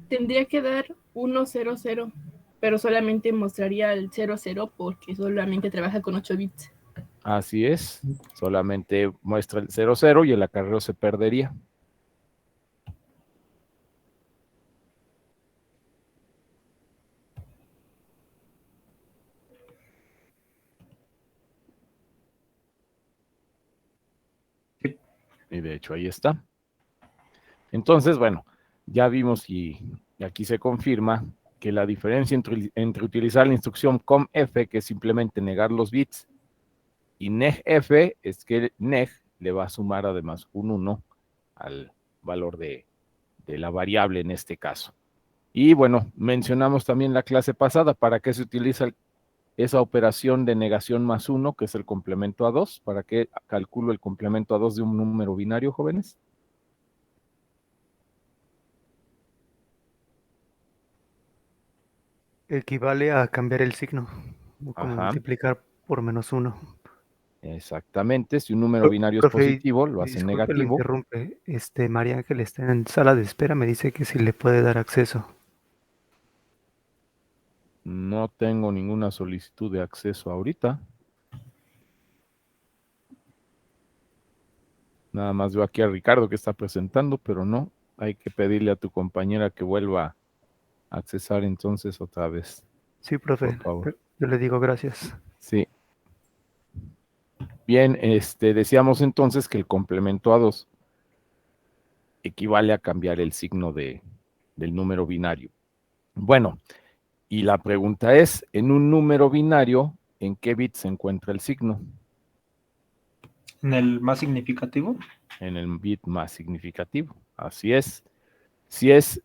Tendría que dar 1, 0, 0, pero solamente mostraría el 0, 0 porque solamente trabaja con 8 bits. Así es, solamente muestra el 0, 0 y el acarreo se perdería. Y de hecho ahí está. Entonces, bueno, ya vimos y aquí se confirma que la diferencia entre utilizar la instrucción comf, que es simplemente negar los bits, y negf es que neg le va a sumar además un 1 al valor de la variable en este caso. Y bueno, mencionamos también la clase pasada, ¿para qué se utiliza esa operación de negación más 1, que es el complemento a 2? ¿Para qué calculo el complemento a 2 de un número binario, jóvenes? Equivale a cambiar el signo, como Ajá, multiplicar por -1. exactamente. Si un número binario es Profe, positivo, lo hace disculpe, lo negativo. interrumpe. María Ángel está en sala de espera, me dice que si le puede dar acceso. No tengo ninguna solicitud de acceso ahorita. Nada más veo aquí a Ricardo que está presentando, pero no. Hay que pedirle a tu compañera que vuelva a accesar entonces otra vez, Sí, por profe, favor. yo le digo gracias. Sí. Bien, decíamos entonces que el complemento a 2 equivale a cambiar el signo del número binario. Bueno, y la pregunta es, en un número binario, ¿en qué bit se encuentra el signo? ¿En el más significativo? En el bit más significativo. Así es. Si es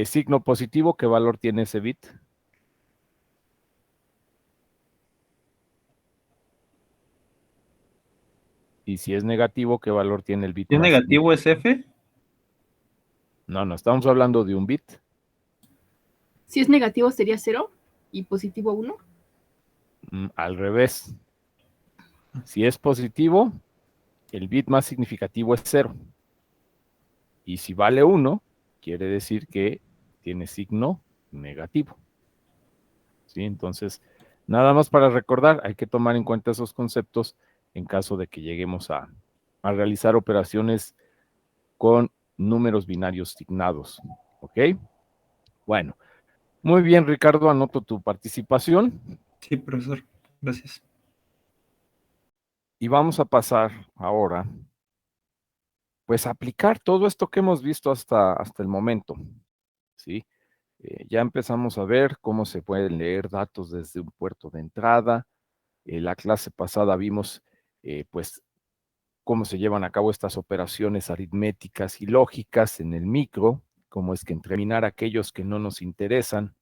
signo positivo, ¿qué valor tiene ese bit? Y si es negativo, ¿qué valor tiene el bit ¿Si es más negativo es significativo? F? No, no, estamos hablando de un bit. Si es negativo sería 0 y positivo 1. Al revés. Si es positivo, el bit más significativo es 0. Y si vale 1, quiere decir que tiene signo negativo. ¿Sí? Entonces, nada más para recordar, hay que tomar en cuenta esos conceptos en caso de que lleguemos a realizar operaciones con números binarios signados. ¿Ok? Bueno, muy bien, Ricardo, anoto tu participación. Sí, profesor. Gracias. Y vamos a pasar ahora, pues, a aplicar todo esto que hemos visto hasta el momento. ¿Sí? Ya empezamos a ver cómo se pueden leer datos desde un puerto de entrada. La clase pasada vimos, pues, cómo se llevan a cabo estas operaciones aritméticas y lógicas en el micro, cómo es que determinar aquellos que no nos interesan,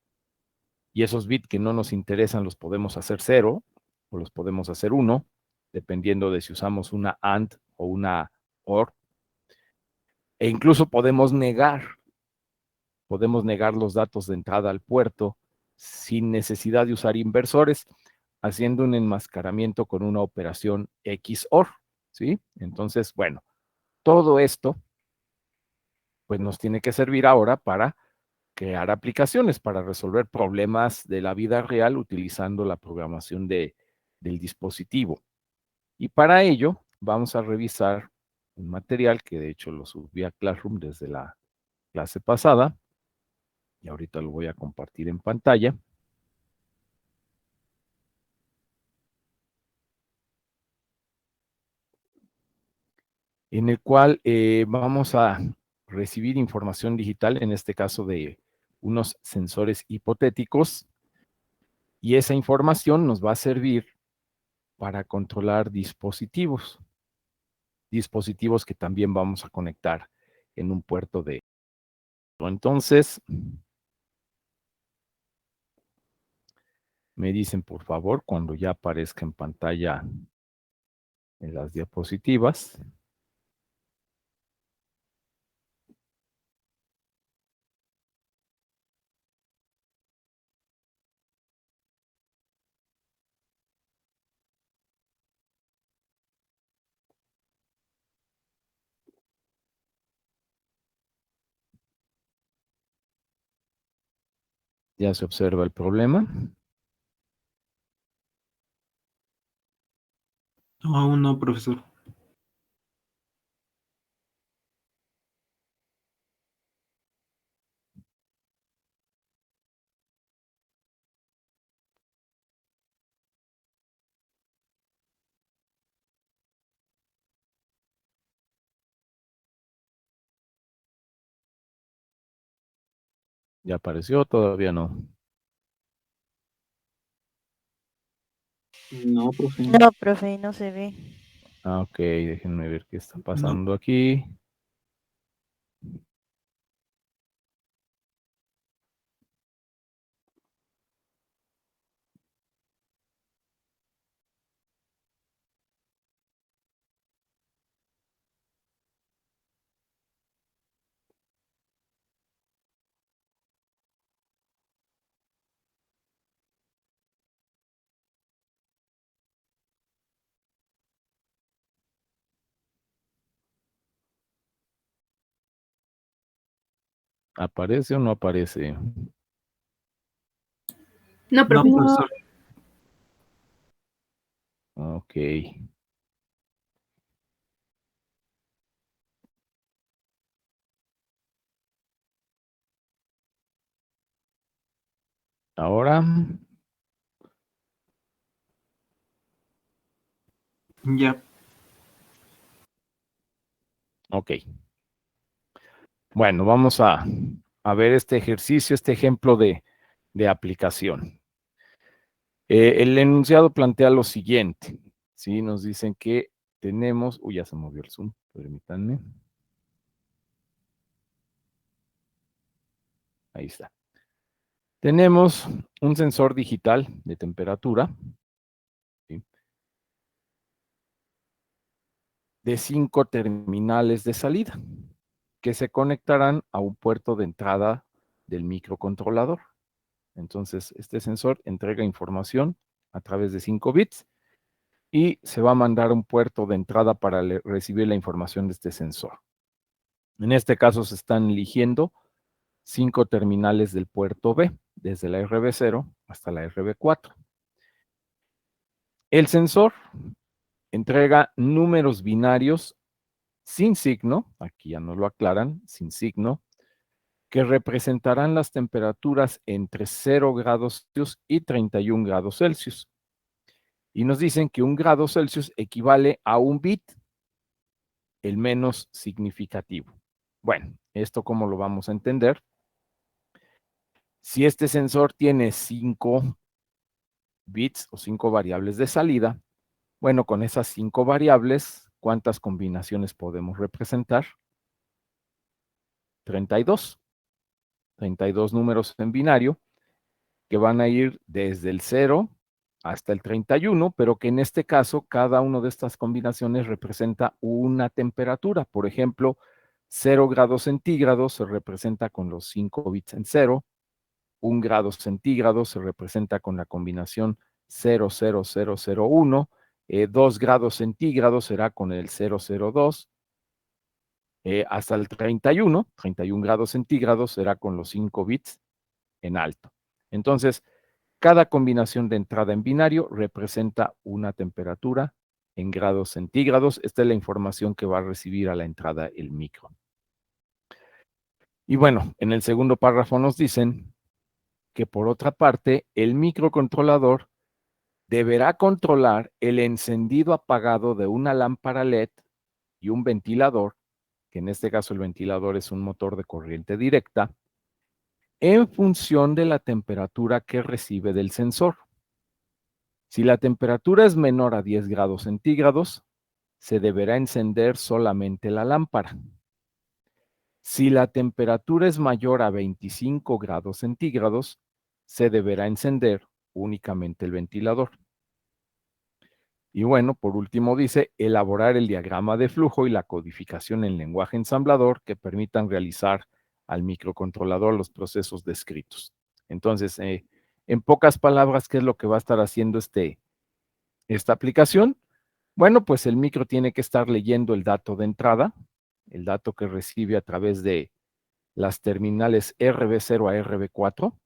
y esos bits que no nos interesan los podemos hacer 0 o los podemos hacer 1, dependiendo de si usamos una AND o una OR, e incluso podemos negar los datos de entrada al puerto sin necesidad de usar inversores, haciendo un enmascaramiento con una operación XOR, ¿sí? Entonces, bueno, todo esto pues nos tiene que servir ahora para crear aplicaciones, para resolver problemas de la vida real utilizando la programación del dispositivo. Y para ello vamos a revisar un material que de hecho lo subí a Classroom desde la clase pasada, y ahorita lo voy a compartir en pantalla, en el cual vamos a recibir información digital, en este caso de unos sensores hipotéticos, y esa información nos va a servir para controlar dispositivos que también vamos a conectar en un puerto de... Entonces, me dicen por favor cuando ya aparezca en pantalla en las diapositivas. Ya se observa el problema. No, aún no, profesor. ¿Ya apareció? Todavía no. No, profe. No, profe, no se ve. Ah, ok, déjenme ver qué está No. pasando aquí. ¿Aparece o no aparece? No, No, profe. profesor. Ok. Ahora, Ya. ok. Bueno, vamos a ver este ejercicio, este ejemplo de aplicación. El enunciado plantea lo siguiente, ¿sí? Nos dicen que tenemos, uy, ya se movió el Zoom, permítanme. Ahí está. Tenemos un sensor digital de temperatura, ¿sí? De 5 terminales de salida que se conectarán a un puerto de entrada del microcontrolador. Entonces, este sensor entrega información a través de 5 bits y se va a mandar a un puerto de entrada para recibir la información de este sensor. En este caso se están eligiendo 5 terminales del puerto B, desde la RB0 hasta la RB4. El sensor entrega números binarios sin signo, aquí ya nos lo aclaran, sin signo, que representarán las temperaturas entre 0 grados Celsius y 31 grados Celsius. Y nos dicen que 1 grado Celsius equivale a un bit, el menos significativo. Bueno, ¿esto cómo lo vamos a entender? Si este sensor tiene 5 bits o 5 variables de salida, bueno, con esas 5 variables, ¿cuántas combinaciones podemos representar? 32. 32 números en binario que van a ir desde el 0 hasta el 31, pero que en este caso cada una de estas combinaciones representa una temperatura. Por ejemplo, 0 grados centígrados se representa con los 5 bits en 0, 1 grado centígrado se representa con la combinación 00001, 2 grados centígrados será con el 002, hasta el 31 grados centígrados será con los 5 bits en alto. Entonces, cada combinación de entrada en binario representa una temperatura en grados centígrados. Esta es la información que va a recibir a la entrada el micro. Y bueno, en el segundo párrafo nos dicen que por otra parte, el microcontrolador deberá controlar el encendido apagado de una lámpara LED y un ventilador, que en este caso el ventilador es un motor de corriente directa, en función de la temperatura que recibe del sensor. Si la temperatura es menor a 10 grados centígrados, se deberá encender solamente la lámpara. Si la temperatura es mayor a 25 grados centígrados, se deberá encender únicamente el ventilador. Y bueno, por último dice, elaborar el diagrama de flujo y la codificación en lenguaje ensamblador que permitan realizar al microcontrolador los procesos descritos. Entonces, en pocas palabras, ¿qué es lo que va a estar haciendo esta aplicación? Bueno, pues el micro tiene que estar leyendo el dato de entrada, el dato que recibe a través de las terminales RB0 a RB4,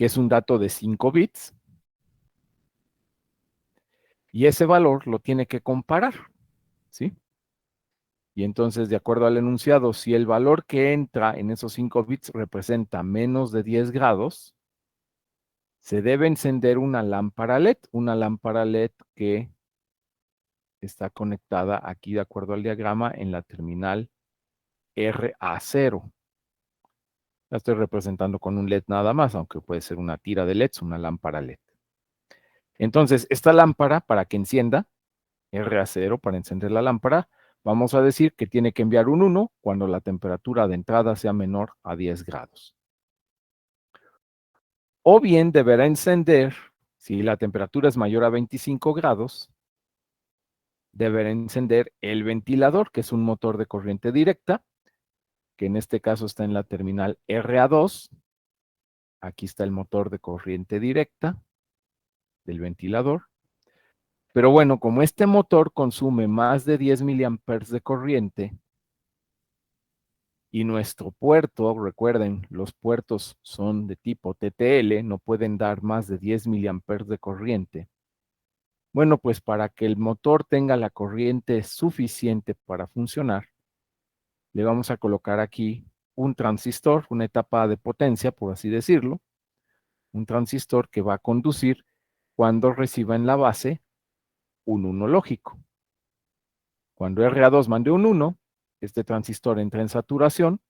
que es un dato de 5 bits, y ese valor lo tiene que comparar, ¿sí? Y entonces, de acuerdo al enunciado, si el valor que entra en esos 5 bits representa menos de 10 grados, se debe encender una lámpara LED que está conectada aquí, de acuerdo al diagrama, en la terminal RA0. La estoy representando con un LED nada más, aunque puede ser una tira de LEDs, una lámpara LED. Entonces, esta lámpara, para que encienda, RA0, para encender la lámpara, vamos a decir que tiene que enviar un 1 cuando la temperatura de entrada sea menor a 10 grados. O bien deberá encender, si la temperatura es mayor a 25 grados, deberá encender el ventilador, que es un motor de corriente directa, que en este caso está en la terminal RA2. Aquí está el motor de corriente directa del ventilador. Pero bueno, como este motor consume más de 10 miliamperes de corriente y nuestro puerto, recuerden, los puertos son de tipo TTL, no pueden dar más de 10 miliamperes de corriente. Bueno, pues para que el motor tenga la corriente suficiente para funcionar, le vamos a colocar aquí un transistor, una etapa de potencia, por así decirlo, un transistor que va a conducir cuando reciba en la base un 1 lógico. Cuando RA2 mande un 1, este transistor entra en saturación,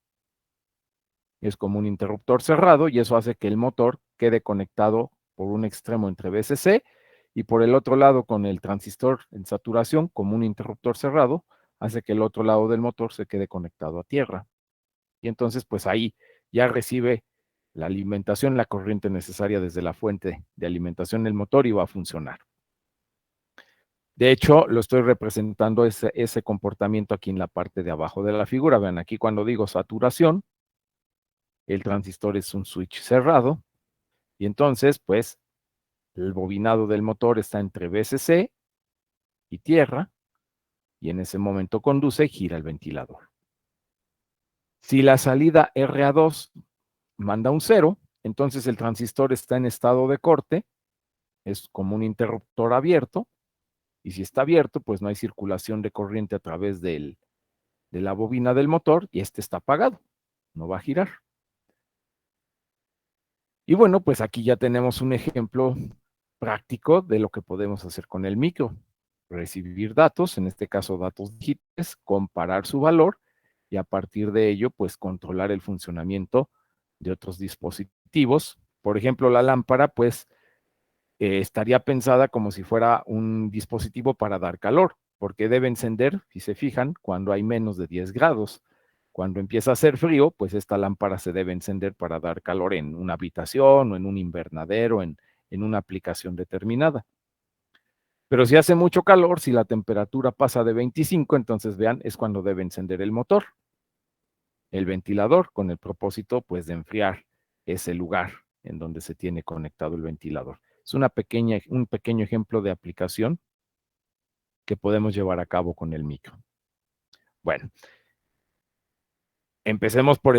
es como un interruptor cerrado y eso hace que el motor quede conectado por un extremo entre VCC y por el otro lado con el transistor en saturación como un interruptor cerrado, hace que el otro lado del motor se quede conectado a tierra. Y entonces pues ahí ya recibe la alimentación, la corriente necesaria desde la fuente de alimentación del motor y va a funcionar. De hecho, lo estoy representando ese comportamiento aquí en la parte de abajo de la figura. Vean, aquí cuando digo saturación, el transistor es un switch cerrado, y entonces, pues, el bobinado del motor está entre VCC y tierra, y en ese momento conduce y gira el ventilador. Si la salida RA2 manda un 0, entonces el transistor está en estado de corte, es como un interruptor abierto, y si está abierto, pues no hay circulación de corriente a través de la bobina del motor, y este está apagado, no va a girar. Y bueno, pues aquí ya tenemos un ejemplo práctico de lo que podemos hacer con el micro. Recibir datos, en este caso datos digitales, comparar su valor y a partir de ello, pues controlar el funcionamiento de otros dispositivos. Por ejemplo, la lámpara, pues estaría pensada como si fuera un dispositivo para dar calor, porque debe encender, si se fijan, cuando hay menos de 10 grados. Cuando empieza a hacer frío, pues esta lámpara se debe encender para dar calor en una habitación o en un invernadero, en una aplicación determinada. Pero si hace mucho calor, si la temperatura pasa de 25, entonces vean, es cuando debe encender el motor, el ventilador, con el propósito pues de enfriar ese lugar en donde se tiene conectado el ventilador. Es un pequeño ejemplo de aplicación que podemos llevar a cabo con el micro. Bueno, empecemos por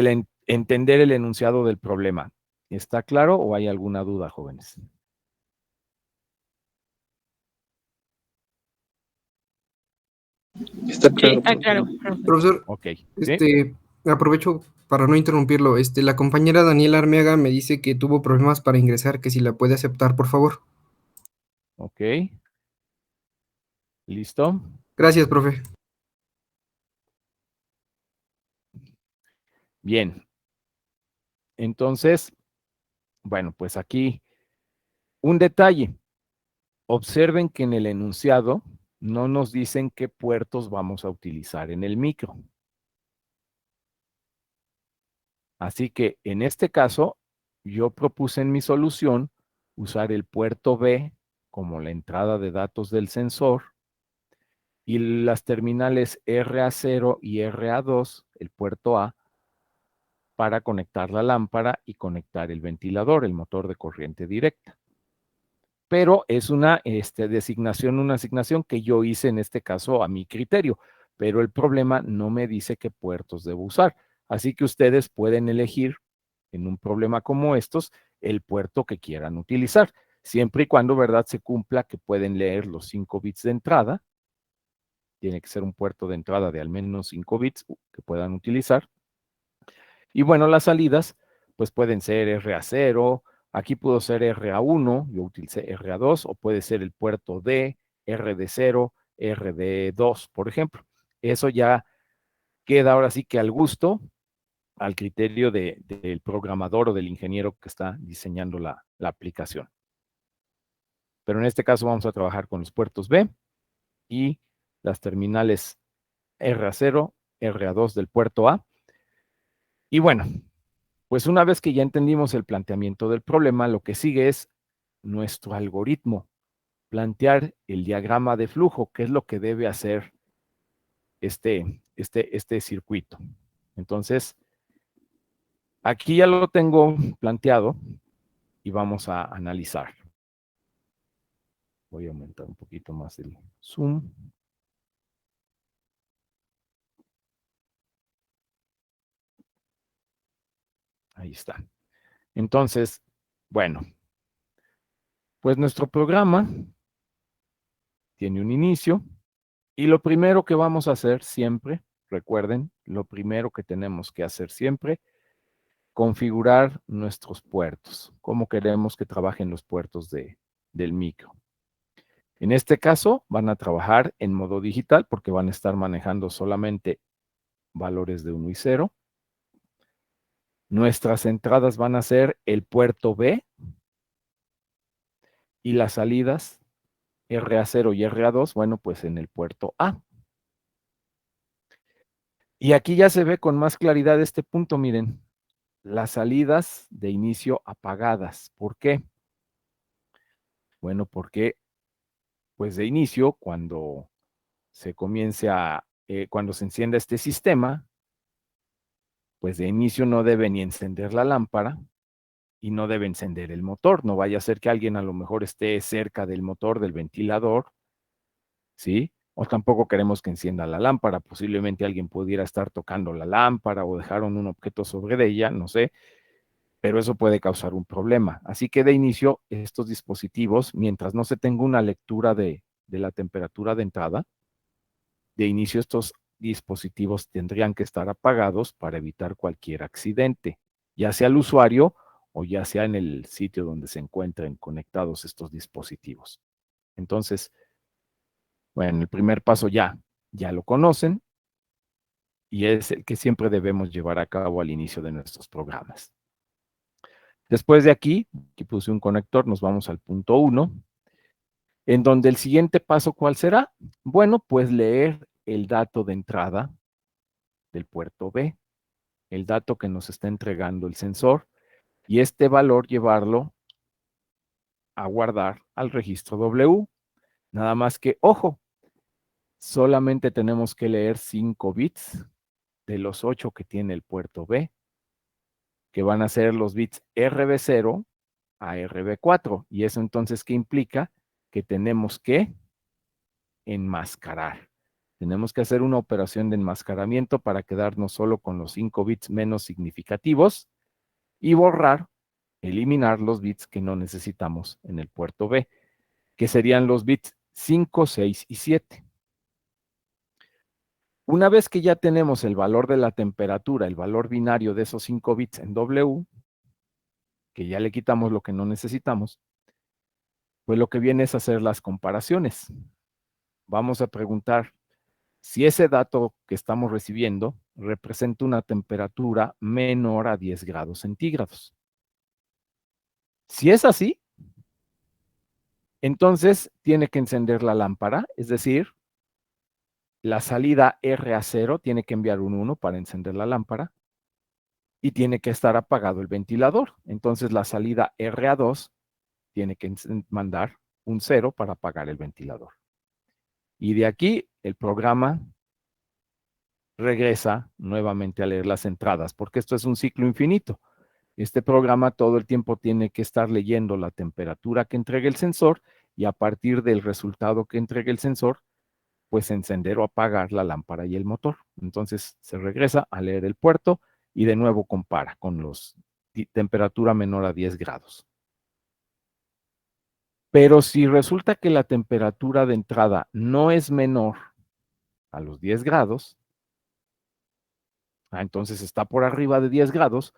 entender el enunciado del problema. ¿Está claro o hay alguna duda, jóvenes? Está claro. Está claro. Profesor, Ok. ¿Sí? aprovecho para no interrumpirlo. La compañera Daniela Armeaga me dice que tuvo problemas para ingresar, que si la puede aceptar, por favor. Ok. ¿Listo? Gracias, profe. Bien. Entonces, bueno, pues aquí un detalle. Observen que en el enunciado no nos dicen qué puertos vamos a utilizar en el micro. Así que en este caso, yo propuse en mi solución usar el puerto B como la entrada de datos del sensor y las terminales RA0 y RA2, el puerto A, para conectar la lámpara y conectar el ventilador, el motor de corriente directa. Pero es una asignación que yo hice en este caso a mi criterio, pero el problema no me dice qué puertos debo usar. Así que ustedes pueden elegir en un problema como estos el puerto que quieran utilizar, siempre y cuando, ¿verdad?, se cumpla que pueden leer los 5 bits de entrada. Tiene que ser un puerto de entrada de al menos 5 bits que puedan utilizar. Y bueno, las salidas, pues pueden ser RA0, aquí pudo ser RA1, yo utilicé RA2, o puede ser el puerto D, RD0, RD2, por ejemplo. Eso ya queda ahora sí que al gusto, al criterio del programador o del ingeniero que está diseñando la aplicación. Pero en este caso vamos a trabajar con los puertos B y las terminales RA0, RA2 del puerto A. Y bueno, pues una vez que ya entendimos el planteamiento del problema, lo que sigue es nuestro algoritmo, plantear el diagrama de flujo, qué es lo que debe hacer este circuito. Entonces, aquí ya lo tengo planteado y vamos a analizar. Voy a aumentar un poquito más el zoom. Ahí está. Entonces, bueno, pues nuestro programa tiene un inicio y lo primero que vamos a hacer siempre, recuerden, lo primero que tenemos que hacer siempre, configurar nuestros puertos, cómo queremos que trabajen los puertos del micro. En este caso, van a trabajar en modo digital porque van a estar manejando solamente valores de 1 y 0. Nuestras entradas van a ser el puerto B y las salidas RA0 y RA2, bueno, pues en el puerto A. Y aquí ya se ve con más claridad este punto, miren, las salidas de inicio apagadas. ¿Por qué? Bueno, porque pues de inicio, cuando se comience cuando se encienda este sistema, pues de inicio no debe ni encender la lámpara y no debe encender el motor. No vaya a ser que alguien a lo mejor esté cerca del motor del ventilador, ¿sí? O tampoco queremos que encienda la lámpara. Posiblemente alguien pudiera estar tocando la lámpara o dejaron un objeto sobre ella, no sé, pero eso puede causar un problema. Así que de inicio, estos dispositivos, mientras no se tenga una lectura de la temperatura de entrada, de inicio estos dispositivos tendrían que estar apagados para evitar cualquier accidente, ya sea al usuario o ya sea en el sitio donde se encuentren conectados estos dispositivos. Entonces, bueno, el primer paso ya lo conocen y es el que siempre debemos llevar a cabo al inicio de nuestros programas. Después de aquí puse un conector, nos vamos al punto 1, en donde el siguiente paso, ¿cuál será? Bueno, pues leer el dato de entrada del puerto B, el dato que nos está entregando el sensor, y este valor llevarlo a guardar al registro W. Nada más que, ojo, solamente tenemos que leer 5 bits de los 8 que tiene el puerto B, que van a ser los bits RB0 a RB4. Y eso entonces, ¿qué implica? Que tenemos que enmascarar. Tenemos que hacer una operación de enmascaramiento para quedarnos solo con los 5 bits menos significativos y borrar, eliminar los bits que no necesitamos en el puerto B, que serían los bits 5, 6 y 7. Una vez que ya tenemos el valor de la temperatura, el valor binario de esos 5 bits en W, que ya le quitamos lo que no necesitamos, pues lo que viene es hacer las comparaciones. Vamos a preguntar si ese dato que estamos recibiendo representa una temperatura menor a 10 grados centígrados. Si es así, entonces tiene que encender la lámpara, es decir, la salida RA0 tiene que enviar un 1 para encender la lámpara y tiene que estar apagado el ventilador. Entonces la salida RA2 tiene que mandar un 0 para apagar el ventilador. Y de aquí el programa regresa nuevamente a leer las entradas, porque esto es un ciclo infinito. Este programa todo el tiempo tiene que estar leyendo la temperatura que entrega el sensor y a partir del resultado que entrega el sensor, pues encender o apagar la lámpara y el motor. Entonces se regresa a leer el puerto y de nuevo compara con los temperatura menor a 10 grados. Pero si resulta que la temperatura de entrada no es menor a los 10 grados, entonces está por arriba de 10 grados,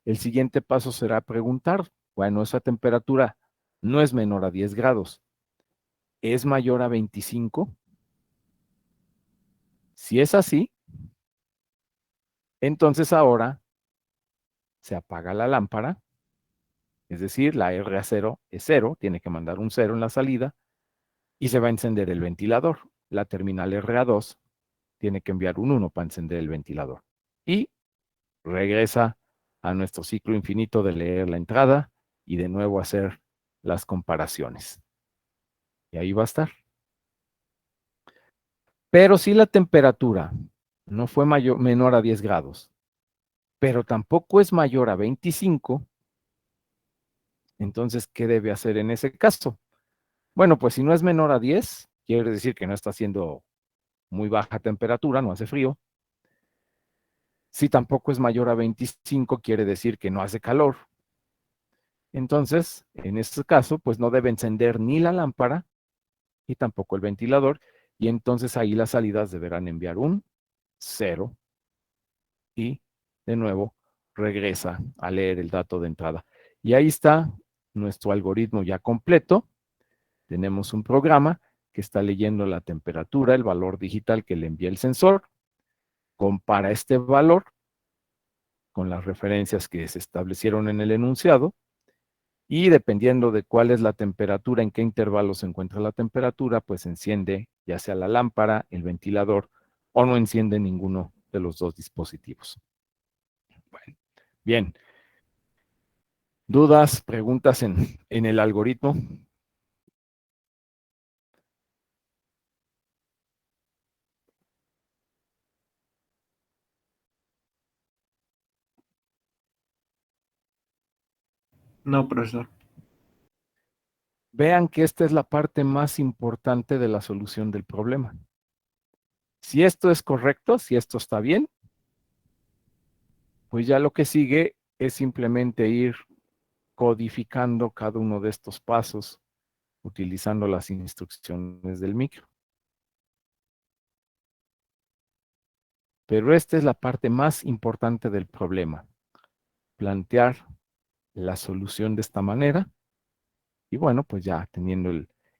el siguiente paso será preguntar, bueno, esa temperatura no es menor a 10 grados, ¿es mayor a 25? Si es así, entonces ahora se apaga la lámpara, es decir, la RA0 es 0, tiene que mandar un 0 en la salida, y se va a encender el ventilador. La terminal RA2 tiene que enviar un 1 para encender el ventilador. Y regresa a nuestro ciclo infinito de leer la entrada y de nuevo hacer las comparaciones. Y ahí va a estar. Pero si la temperatura no fue menor a 10 grados, pero tampoco es mayor a 25, entonces, ¿qué debe hacer en ese caso? Bueno, pues si no es menor a 10, quiere decir que no está haciendo muy baja temperatura, no hace frío. Si tampoco es mayor a 25, quiere decir que no hace calor. Entonces, en este caso, pues no debe encender ni la lámpara y tampoco el ventilador. Y entonces ahí las salidas deberán enviar un 0 y de nuevo regresa a leer el dato de entrada. Y ahí está nuestro algoritmo ya completo. Tenemos un programa que está leyendo la temperatura, el valor digital que le envía el sensor, compara este valor con las referencias que se establecieron en el enunciado y dependiendo de cuál es la temperatura, en qué intervalo se encuentra la temperatura, pues enciende ya sea la lámpara, el ventilador o no enciende ninguno de los dos dispositivos. Bueno, bien. ¿Dudas, preguntas en el algoritmo? No, profesor. Vean que esta es la parte más importante de la solución del problema. Si esto es correcto, si esto está bien, pues ya lo que sigue es simplemente ir codificando cada uno de estos pasos utilizando las instrucciones del micro. Pero esta es la parte más importante del problema. Plantear la solución de esta manera y bueno, pues ya teniendo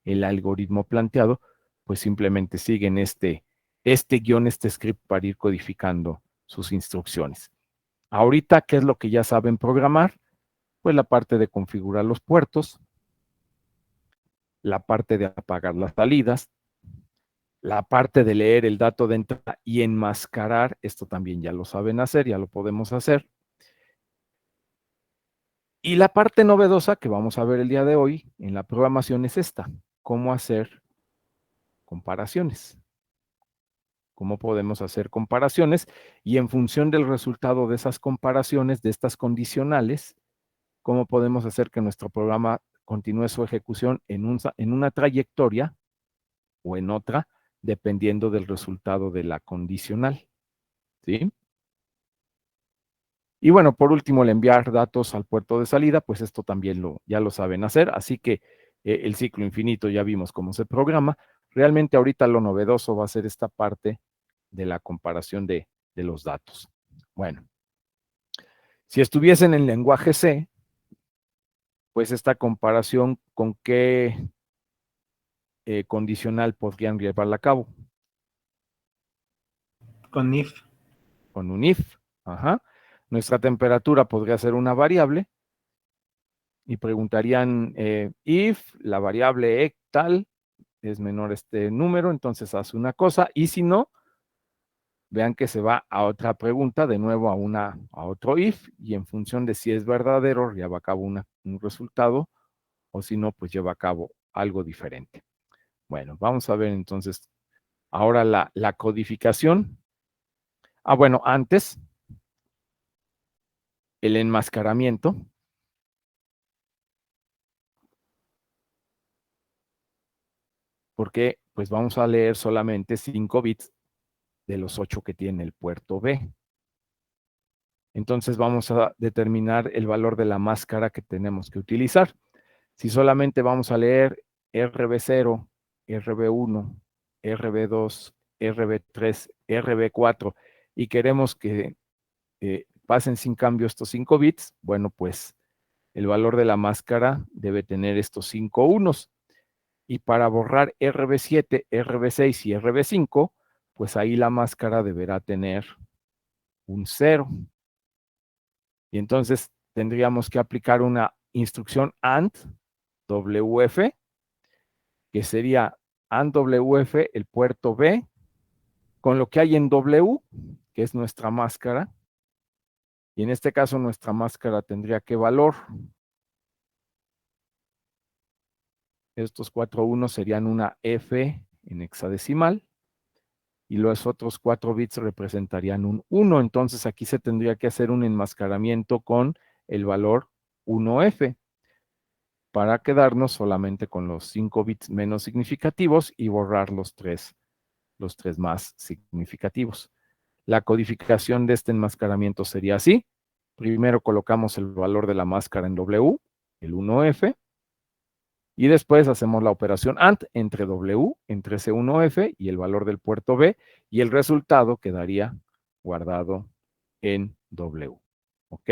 el algoritmo planteado, pues simplemente siguen este guión, este script para ir codificando sus instrucciones. Ahorita, ¿qué es lo que ya saben programar? Pues la parte de configurar los puertos, la parte de apagar las salidas, la parte de leer el dato de entrada y enmascarar, esto también ya lo saben hacer, ya lo podemos hacer. Y la parte novedosa que vamos a ver el día de hoy en la programación es esta, cómo hacer comparaciones. Cómo podemos hacer comparaciones y en función del resultado de esas comparaciones, de estas condicionales, cómo podemos hacer que nuestro programa continúe su ejecución en una trayectoria o en otra, dependiendo del resultado de la condicional. ¿Sí? Y bueno, por último, el enviar datos al puerto de salida, pues esto también ya lo saben hacer, así que el ciclo infinito ya vimos cómo se programa. Realmente ahorita lo novedoso va a ser esta parte de la comparación de los datos. Bueno, si estuviesen en lenguaje C, pues esta comparación con qué condicional podrían llevarla a cabo. Con if. Con un if. Ajá. Nuestra temperatura podría ser una variable y preguntarían if la variable tal es menor este número, entonces hace una cosa y si no, vean que se va a otra pregunta, de nuevo a otro if, y en función de si es verdadero, lleva a cabo un resultado, o si no, pues lleva a cabo algo diferente. Bueno, vamos a ver entonces ahora la codificación. Bueno, antes, el enmascaramiento. Porque pues vamos a leer solamente 5 bits de los 8 que tiene el puerto B. Entonces vamos a determinar el valor de la máscara que tenemos que utilizar. Si solamente vamos a leer RB0, RB1, RB2, RB3, RB4 y queremos que pasen sin cambio estos 5 bits, bueno, pues el valor de la máscara debe tener estos 5 unos. Y para borrar RB7, RB6 y RB5, pues ahí la máscara deberá tener un 0. Y entonces tendríamos que aplicar una instrucción AND WF, que sería AND WF, el puerto B, con lo que hay en W, que es nuestra máscara. Y en este caso nuestra máscara tendría que valor. Estos 4 unos serían una F en hexadecimal. Y los otros 4 bits representarían un 1. Entonces aquí se tendría que hacer un enmascaramiento con el valor 1F para quedarnos solamente con los 5 bits menos significativos y borrar los 3 más significativos. La codificación de este enmascaramiento sería así. Primero colocamos el valor de la máscara en W, el 1F, y después hacemos la operación AND entre W, entre ese 1F y el valor del puerto B, y el resultado quedaría guardado en W. ¿Ok?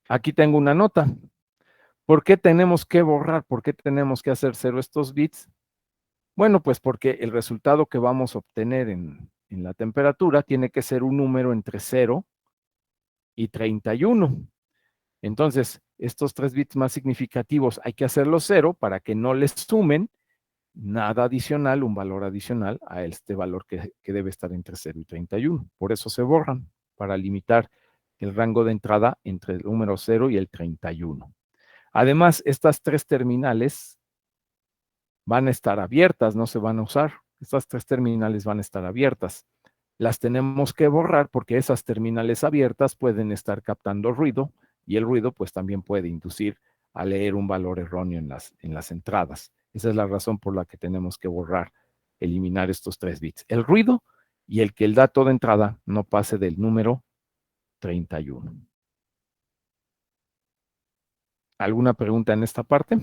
Aquí tengo una nota. ¿Por qué tenemos que borrar? ¿Por qué tenemos que hacer 0 estos bits? Bueno, pues porque el resultado que vamos a obtener en la temperatura tiene que ser un número entre 0 y 31. Entonces, estos 3 bits más significativos hay que hacerlos 0 para que no les sumen nada adicional, un valor adicional a este valor que debe estar entre 0 y 31. Por eso se borran, para limitar el rango de entrada entre el número 0 y el 31. Además, estas 3 terminales van a estar abiertas, no se van a usar. Estas 3 terminales van a estar abiertas. Las tenemos que borrar porque esas terminales abiertas pueden estar captando ruido y el ruido pues también puede inducir a leer un valor erróneo en las entradas. Esa es la razón por la que tenemos que borrar, eliminar estos 3 bits. El ruido y el que el dato de entrada no pase del número 31. ¿Alguna pregunta en esta parte?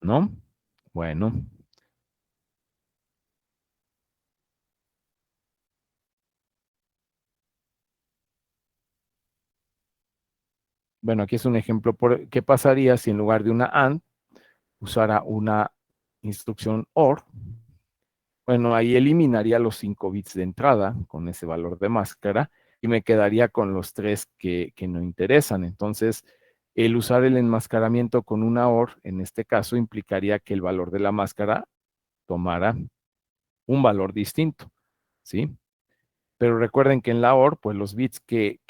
¿No? Bueno. Bueno, aquí es un ejemplo. ¿Qué pasaría si en lugar de una AND usara una instrucción OR? Bueno, ahí eliminaría los 5 bits de entrada con ese valor de máscara y me quedaría con los 3 que no interesan. Entonces, el usar el enmascaramiento con una OR, en este caso, implicaría que el valor de la máscara tomara un valor distinto, ¿sí? Pero recuerden que en la OR, pues los bits que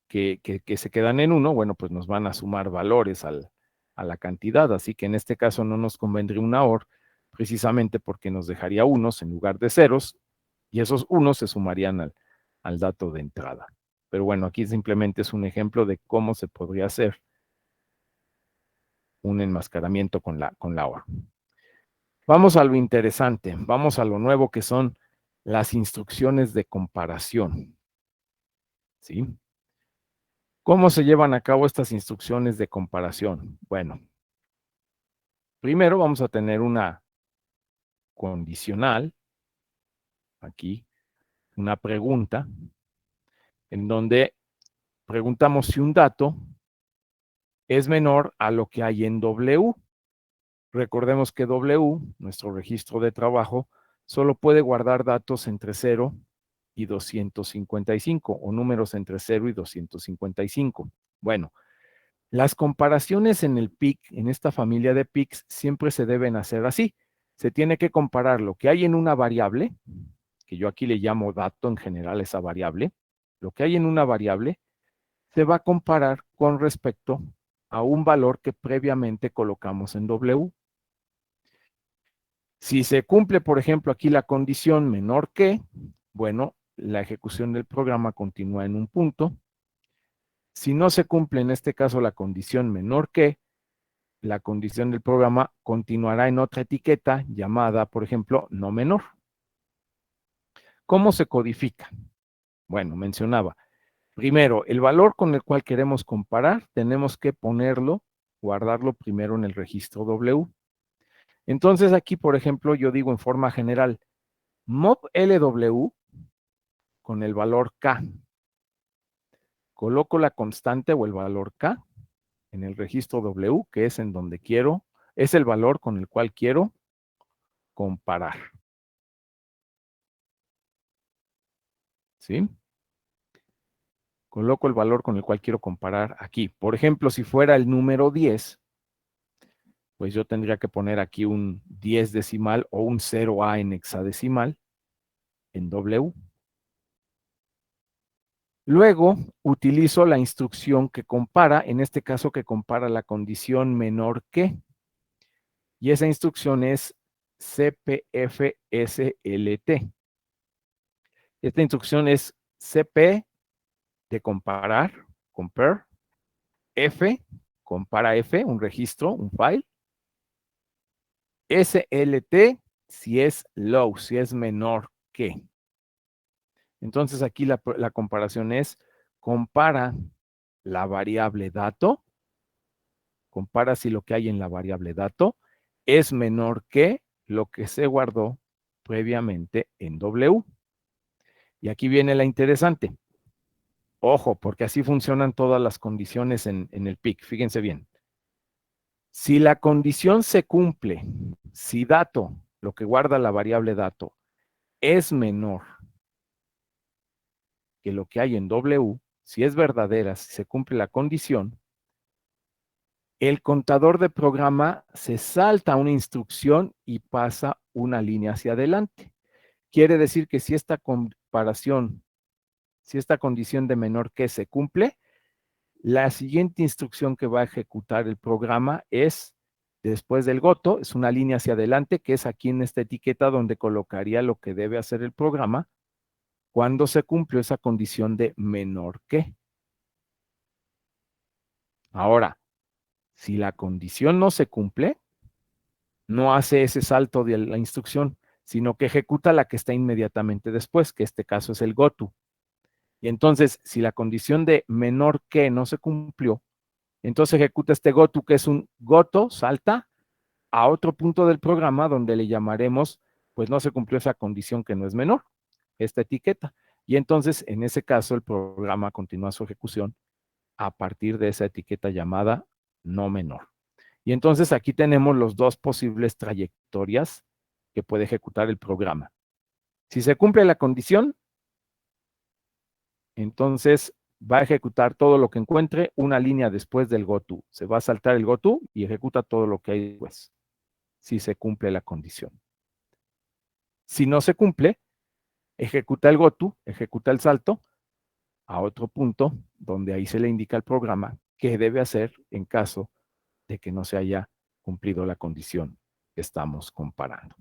se quedan en 1, bueno, pues nos van a sumar valores a la cantidad. Así que en este caso no nos convendría una OR, precisamente porque nos dejaría unos en lugar de ceros, y esos unos se sumarían al dato de entrada. Pero bueno, aquí simplemente es un ejemplo de cómo se podría hacer un enmascaramiento con la OR. Vamos a lo interesante, vamos a lo nuevo que son las instrucciones de comparación. ¿Sí? ¿Cómo se llevan a cabo estas instrucciones de comparación? Bueno, primero vamos a tener una condicional, aquí, una pregunta, en donde preguntamos si un dato es menor a lo que hay en W. Recordemos que W, nuestro registro de trabajo, solo puede guardar datos entre 0 y 255, o números entre 0 y 255. Bueno, las comparaciones en el PIC, en esta familia de PICs, siempre se deben hacer así. Se tiene que comparar lo que hay en una variable, que yo aquí le llamo dato en general esa variable. Lo que hay en una variable se va a comparar con respecto a un valor que previamente colocamos en W. Si se cumple, por ejemplo, aquí la condición menor que, bueno, la ejecución del programa continúa en un punto. Si no se cumple en este caso la condición menor que, la condición del programa continuará en otra etiqueta llamada, por ejemplo, no menor. ¿Cómo se codifica? Bueno, mencionaba, primero, el valor con el cual queremos comparar, tenemos que ponerlo, guardarlo primero en el registro W. Entonces aquí, por ejemplo, yo digo en forma general, mob LW con el valor K. Coloco la constante o el valor K en el registro W, que es en donde quiero, es el valor con el cual quiero comparar. ¿Sí? Coloco el valor con el cual quiero comparar aquí. Por ejemplo, si fuera el número 10, pues yo tendría que poner aquí un 10 decimal o un 0A en hexadecimal en W. Luego utilizo la instrucción que compara, en este caso que compara la condición menor que, y esa instrucción es CPFSLT. Esta instrucción es CP de comparar, compare, F, compara F, un registro, un file, SLT si es low, si es menor que. Entonces aquí la comparación es, compara la variable dato, compara si lo que hay en la variable dato es menor que lo que se guardó previamente en W. Y aquí viene la interesante. Ojo, porque así funcionan todas las condiciones en el PIC. Fíjense bien. Si la condición se cumple, si dato, lo que guarda la variable dato, es menor que lo que hay en W, si es verdadera, si se cumple la condición, el contador de programa se salta una instrucción y pasa una línea hacia adelante. Quiere decir que si esta comparación, si esta condición de menor que se cumple, la siguiente instrucción que va a ejecutar el programa es, después del goto, es una línea hacia adelante, que es aquí en esta etiqueta donde colocaría lo que debe hacer el programa cuando se cumplió esa condición de menor que. Ahora, si la condición no se cumple, no hace ese salto de la instrucción, sino que ejecuta la que está inmediatamente después, que en este caso es el goto. Y entonces, si la condición de menor que no se cumplió, entonces ejecuta este goto, que es un goto, salta a otro punto del programa donde le llamaremos, pues no se cumplió esa condición que no es menor, esta etiqueta. Y entonces, en ese caso, el programa continúa su ejecución a partir de esa etiqueta llamada no menor. Y entonces aquí tenemos los dos posibles trayectorias que puede ejecutar el programa. Si se cumple la condición, entonces va a ejecutar todo lo que encuentre una línea después del goto. Se va a saltar el goto y ejecuta todo lo que hay después, si se cumple la condición. Si no se cumple, ejecuta el goto, ejecuta el salto a otro punto donde ahí se le indica al programa qué debe hacer en caso de que no se haya cumplido la condición que estamos comparando.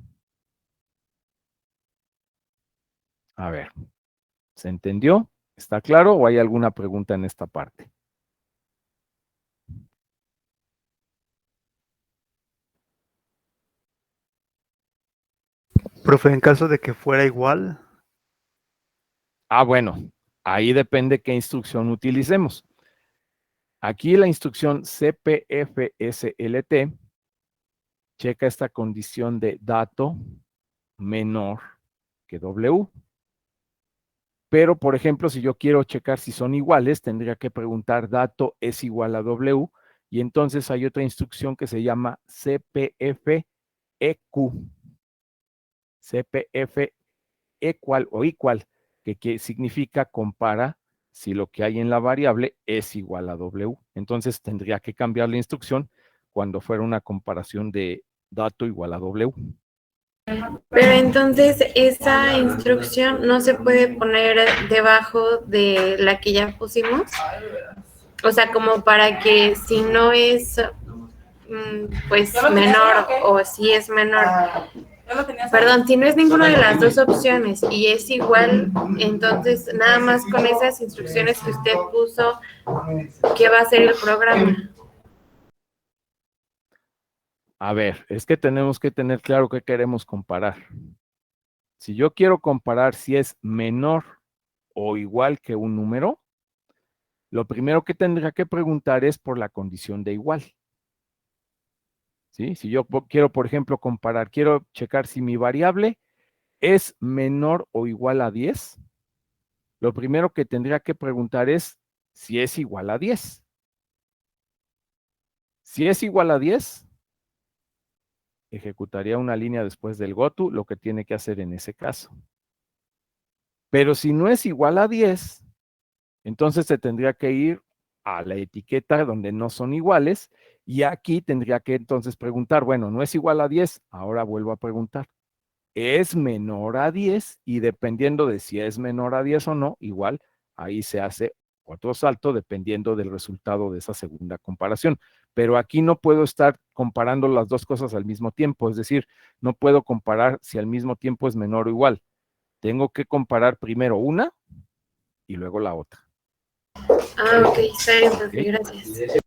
A ver, ¿se entendió? ¿Está claro o hay alguna pregunta en esta parte? Profe, en caso de que fuera igual, Ah, bueno, ahí depende qué instrucción utilicemos. Aquí la instrucción CPFSLT checa esta condición de dato menor que W. Pero, por ejemplo, si yo quiero checar si son iguales, tendría que preguntar dato es igual a W, y entonces hay otra instrucción que se llama CPF-EQ. CPF equal o equal, que significa compara si lo que hay en la variable es igual a W. Entonces tendría que cambiar la instrucción cuando fuera una comparación de dato igual a W. Pero entonces esa instrucción no se puede poner debajo de la que ya pusimos. O sea, como para que si no es pues menor o si es menor, Perdón, si no es ninguna de las dos opciones y es igual, entonces nada más con esas instrucciones que usted puso, ¿qué va a hacer el programa? A ver, es que tenemos que tener claro qué queremos comparar. Si yo quiero comparar si es menor o igual que un número, lo primero que tendría que preguntar es por la condición de igual. ¿Sí? Si yo quiero, por ejemplo, comparar, quiero checar si mi variable es menor o igual a 10, lo primero que tendría que preguntar es si es igual a 10. Si es igual a 10, ejecutaría una línea después del goto, lo que tiene que hacer en ese caso. Pero si no es igual a 10, entonces se tendría que ir a la etiqueta donde no son iguales y aquí tendría que entonces preguntar, bueno, no es igual a 10, ahora vuelvo a preguntar, ¿es menor a 10? Y dependiendo de si es menor a 10 o no, igual ahí se hace otro salto dependiendo del resultado de esa segunda comparación. Pero aquí no puedo estar comparando las dos cosas al mismo tiempo, es decir, no puedo comparar si al mismo tiempo es menor o igual. Tengo que comparar primero una y luego la otra. Ah, ok, está bien, profe, gracias.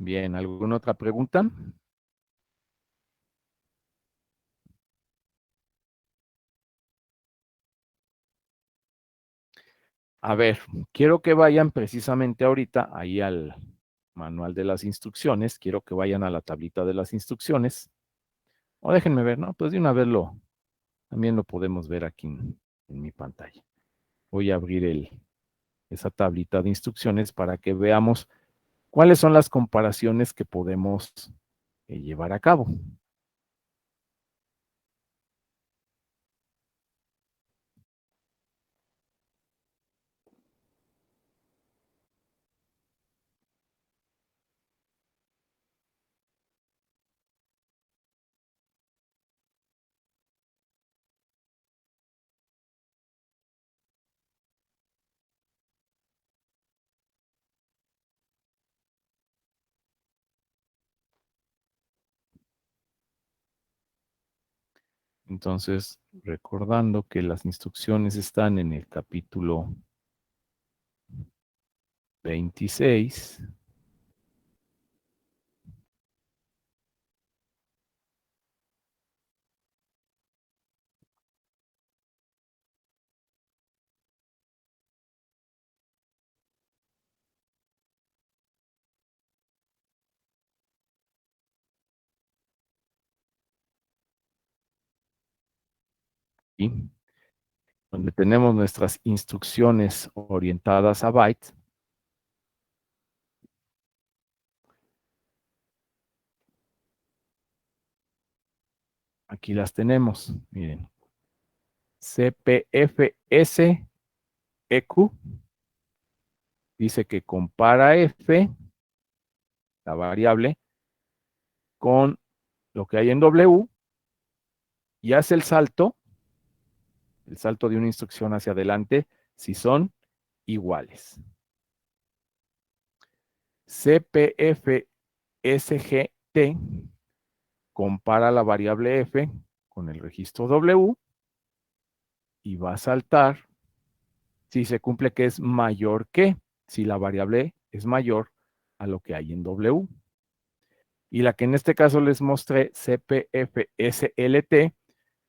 Bien, ¿alguna otra pregunta? A ver, quiero que vayan precisamente ahorita ahí al manual de las instrucciones, quiero que vayan a la tablita de las instrucciones, o déjenme ver, ¿no? Pues de una vez también lo podemos ver aquí en mi pantalla. Voy a abrir esa tablita de instrucciones para que veamos cuáles son las comparaciones que podemos llevar a cabo. Entonces, recordando que las instrucciones están en el capítulo 26. ¿Sí? Donde tenemos nuestras instrucciones orientadas a bytes. Aquí las tenemos, miren. CPFSEQ dice que compara F, la variable, con lo que hay en W y hace el salto de una instrucción hacia adelante si son iguales. CPFSGT compara la variable F con el registro W y va a saltar si se cumple que es mayor que, si la variable es mayor a lo que hay en W. Y la que en este caso les mostré, CPFSLT,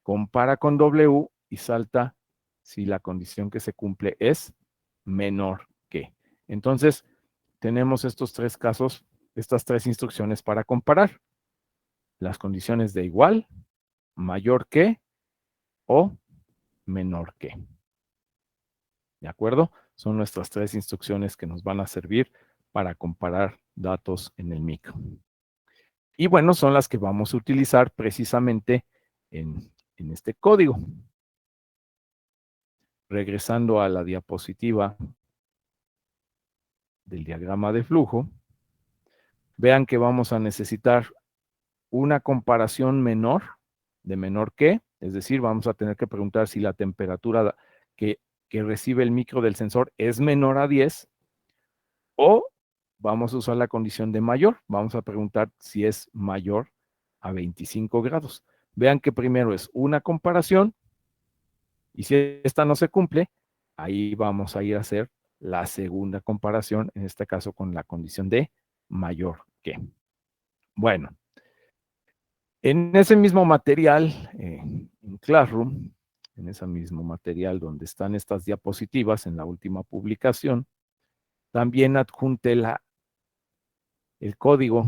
compara con W y salta si la condición que se cumple es menor que. Entonces, tenemos estos tres casos, estas tres instrucciones para comparar. Las condiciones de igual, mayor que o menor que. ¿De acuerdo? Son nuestras tres instrucciones que nos van a servir para comparar datos en el micro. Y bueno, son las que vamos a utilizar precisamente en este código. Regresando a la diapositiva del diagrama de flujo, vean que vamos a necesitar una comparación menor, de menor que, es decir, vamos a tener que preguntar si la temperatura que que recibe el micro del sensor es menor a 10, o vamos a usar la condición de mayor. Vamos a preguntar si es mayor a 25 grados. Vean que primero es una comparación, y si esta no se cumple, ahí vamos a ir a hacer la segunda comparación, en este caso con la condición de mayor que. Bueno, en ese mismo material, en Classroom, en ese mismo material donde están estas diapositivas en la última publicación, también adjunté el código,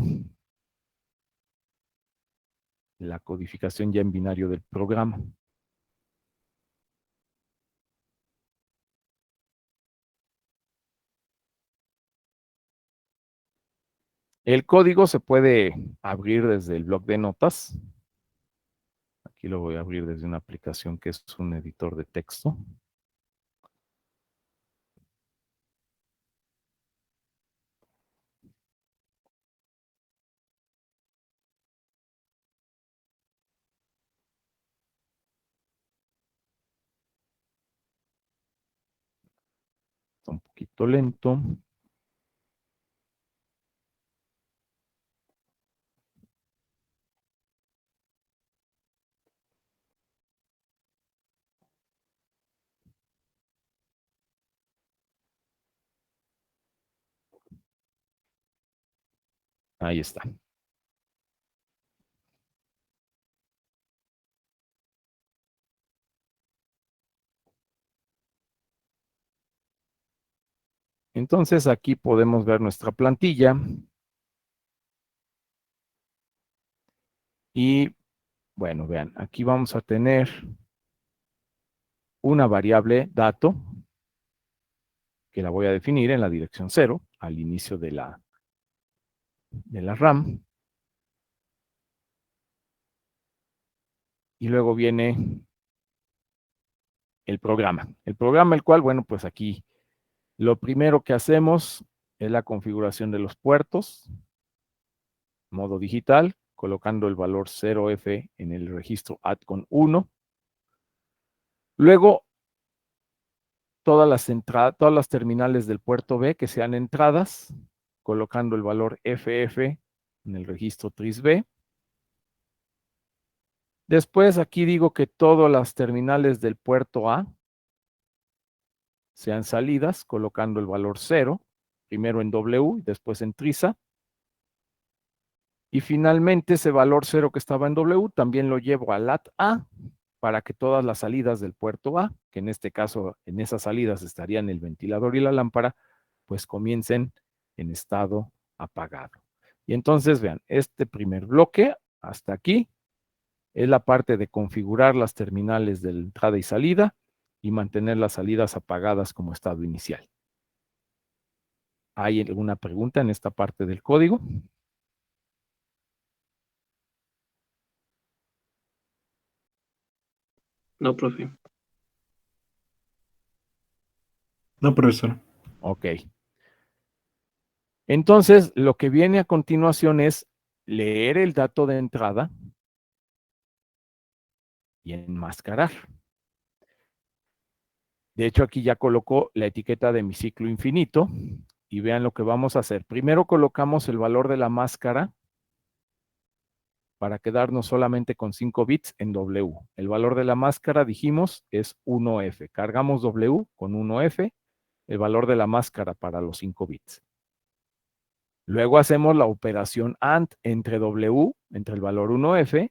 la codificación ya en binario del programa. El código se puede abrir desde el bloc de notas. Aquí lo voy a abrir desde una aplicación que es un editor de texto. Está un poquito lento. Ahí está. Entonces aquí podemos ver nuestra plantilla. Y bueno, vean, aquí vamos a tener una variable dato que la voy a definir en la dirección 0 al inicio de la RAM. Y luego viene el programa. El programa, el cual, bueno, pues aquí lo primero que hacemos es la configuración de los puertos, modo digital, colocando el valor 0F en el registro add con 1. Luego, todas las terminales del puerto B que sean entradas, colocando el valor FF en el registro tris B. Después aquí digo que todas las terminales del puerto A sean salidas, colocando el valor 0, primero en W y después en tris-A. Y finalmente ese valor 0 que estaba en W también lo llevo a lat A para que todas las salidas del puerto A, que en este caso en esas salidas estarían el ventilador y la lámpara, pues comiencen en estado apagado. Y entonces vean, este primer bloque hasta aquí es la parte de configurar las terminales de entrada y salida y mantener las salidas apagadas como estado inicial. ¿Hay alguna pregunta en esta parte del código? No, profe. No, profesor. Ok. Entonces, lo que viene a continuación es leer el dato de entrada y enmascarar. De hecho, aquí ya colocó la etiqueta de mi ciclo infinito y vean lo que vamos a hacer. Primero colocamos el valor de la máscara para quedarnos solamente con 5 bits en W. El valor de la máscara, dijimos, es 1F. Cargamos W con 1F, el valor de la máscara para los 5 bits. Luego hacemos la operación AND entre W, entre el valor 1F